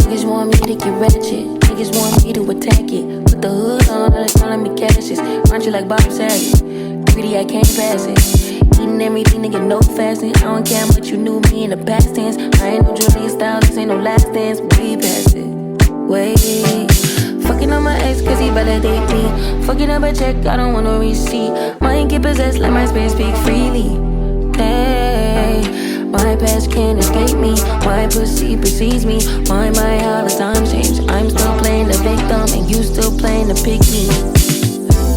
Niggas want me to get ratchet. Niggas want me to attack it. Put the hood on, they calling me Cassius. Aren't you like Bob Saget? Greedy, I can't pass it. Eating everything, nigga, no fasting. I don't care much you knew me in the past tense. I ain't no Julia style, this ain't no last dance. Way past it, way. Fucking on my ex cause he validate me. Fucking up a check, I don't want no receipt. Mind get possessed, let my spirit speak freely. Hey. My past can't escape me. My pussy precedes me. My how the times change. I'm still playing the victim and you still playing the pick me.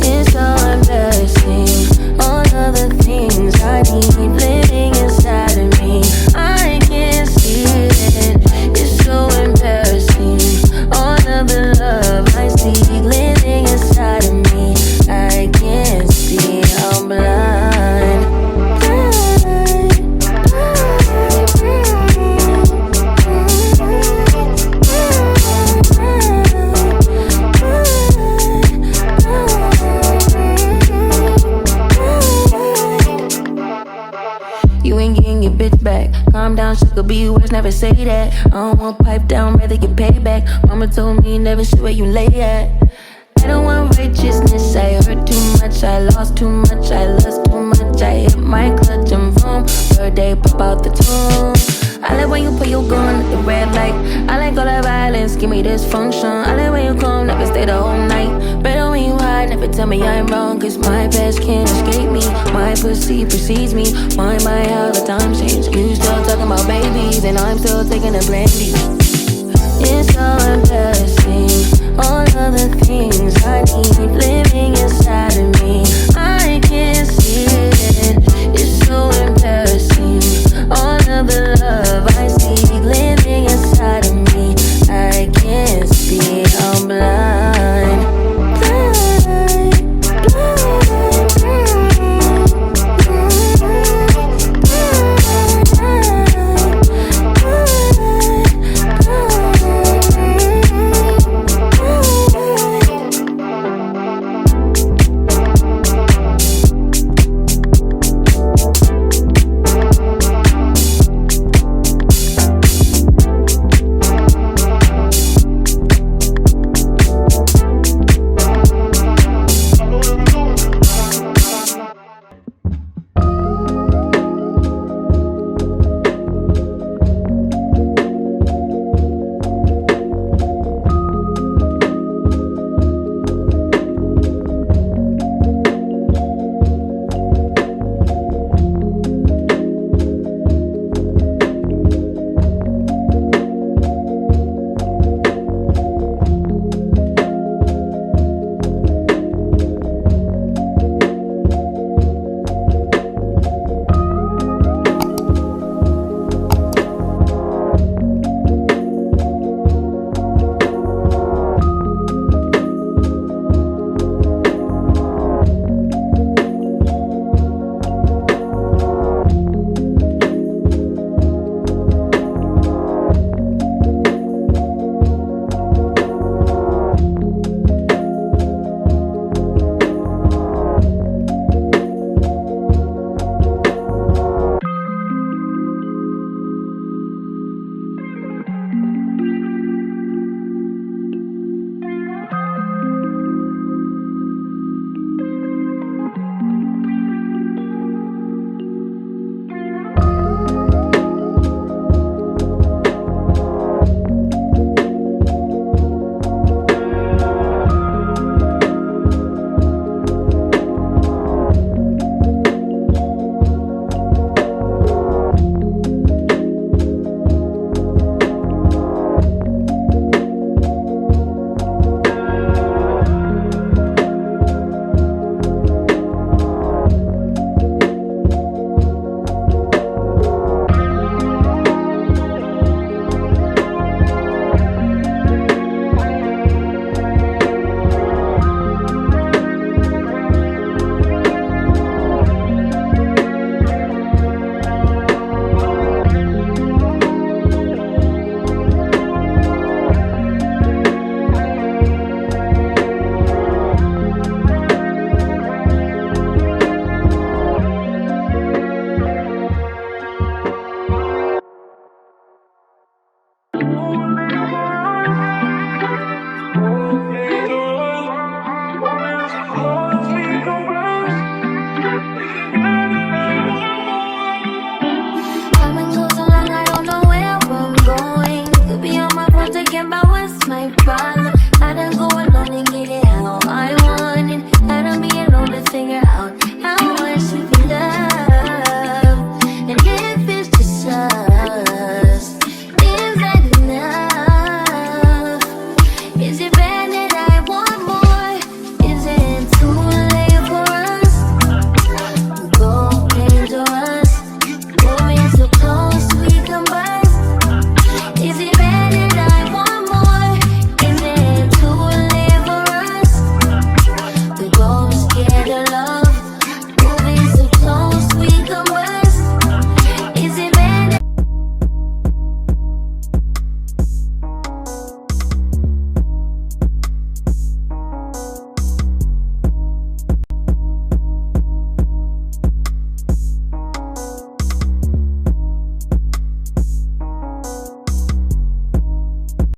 It's so embarrassing. All of the things I need living inside of me. I can't see it. It's so embarrassing. All of the love I see living inside of me. I can't see. I'm blind. Calm down, shit could be worse, never say that. I don't want pipe down, rather get paid back. Mama told me never shit where you lay at. I don't want righteousness, I hurt too much, I lost too much, I lost too much. I hit my clutch and vroom, third day pop out the tomb. I like when you put your gun at the red light. I like all that violence, give me dysfunction. I like when you come, never stay the whole night. Better when you hide, never tell me I'm wrong. Cause my past can't escape me. My pussy precedes me. My how the times change. You still talking about babies and I'm still taking a brandy. It's so embarrassing. All of the things I need living inside